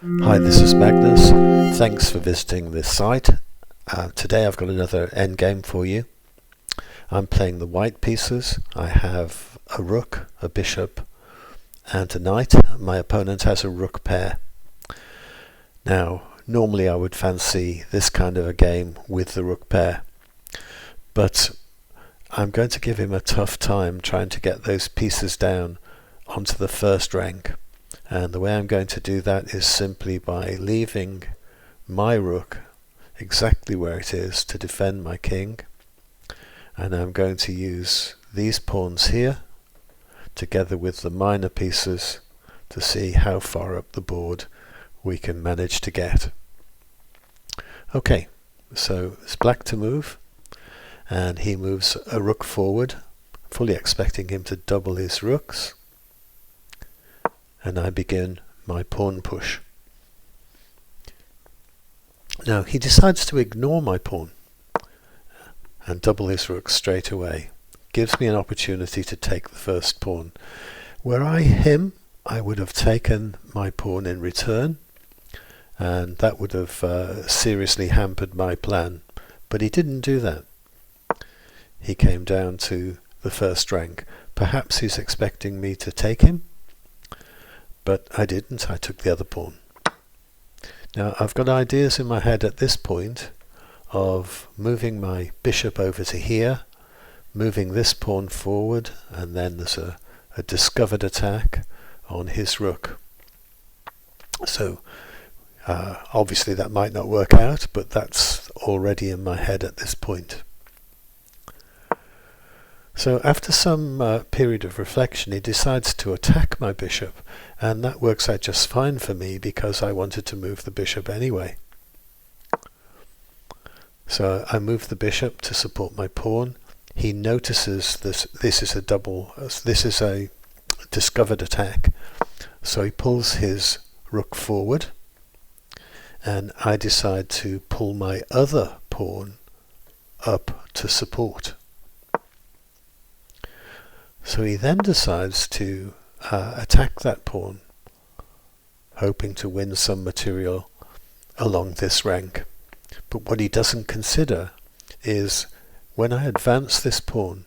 Hi, this is Magnus. Thanks for visiting this site. Today I've got another endgame for you. I'm playing the white pieces. I have a rook, a bishop, and a knight. My opponent has a rook pair. Now, normally I would fancy this kind of a game with the rook pair, but I'm going to give him a tough time trying to get those pieces down onto the first rank. And the way I'm going to do that is simply by leaving my rook exactly where it is to defend my king. And I'm going to use these pawns here together with the minor pieces to see how far up the board we can manage to get. Okay, so it's black to move, and he moves a rook forward, fully expecting him to double his rooks. And I begin my pawn push. Now he decides to ignore my pawn and double his rook straight away. Gives me an opportunity to take the first pawn. Were I him, I would have taken my pawn in return, and that would have seriously hampered my plan. But he didn't do that. He came down to the first rank. Perhaps he's expecting me to take him, but I didn't. I took the other pawn. Now I've got ideas in my head at this point of moving my bishop over to here, moving this pawn forward, and then there's a discovered attack on his rook. So obviously that might not work out, but that's already in my head at this point. So after some period of reflection, he decides to attack my bishop, and that works out just fine for me because I wanted to move the bishop anyway. So I move the bishop to support my pawn. He notices this is a discovered attack, so he pulls his rook forward, and I decide to pull my other pawn up to support. So he then decides to attack that pawn, hoping to win some material along this rank. But what he doesn't consider is when I advance this pawn,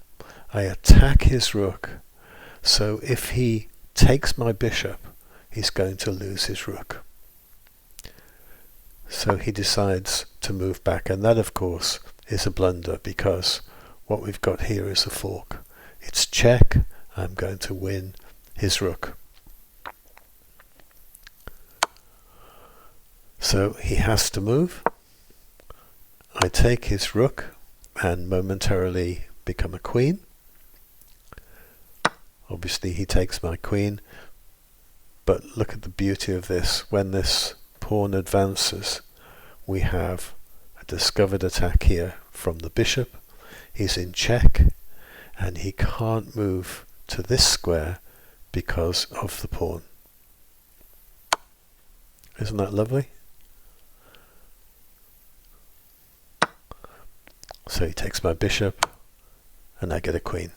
I attack his rook. So if he takes my bishop, he's going to lose his rook. So he decides to move back, and that of course is a blunder because what we've got here is a fork. It's check. I'm going to win his rook. So he has to move. I take his rook and momentarily become a queen. Obviously he takes my queen, but look at the beauty of this. When this pawn advances, we have a discovered attack here from the bishop. He's in check, and he can't move to this square because of the pawn. Isn't that lovely? So he takes my bishop, and I get a queen.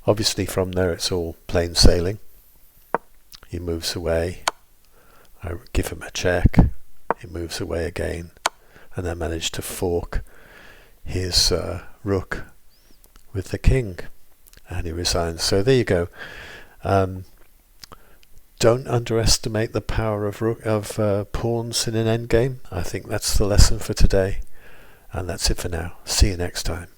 Obviously from there it's all plain sailing. He moves away, I give him a check, he moves away again, and I manage to fork his rook with the king, and he resigns. So there you go. Don't underestimate the power of pawns in an endgame. I think that's the lesson for today, and that's it for now. See you next time.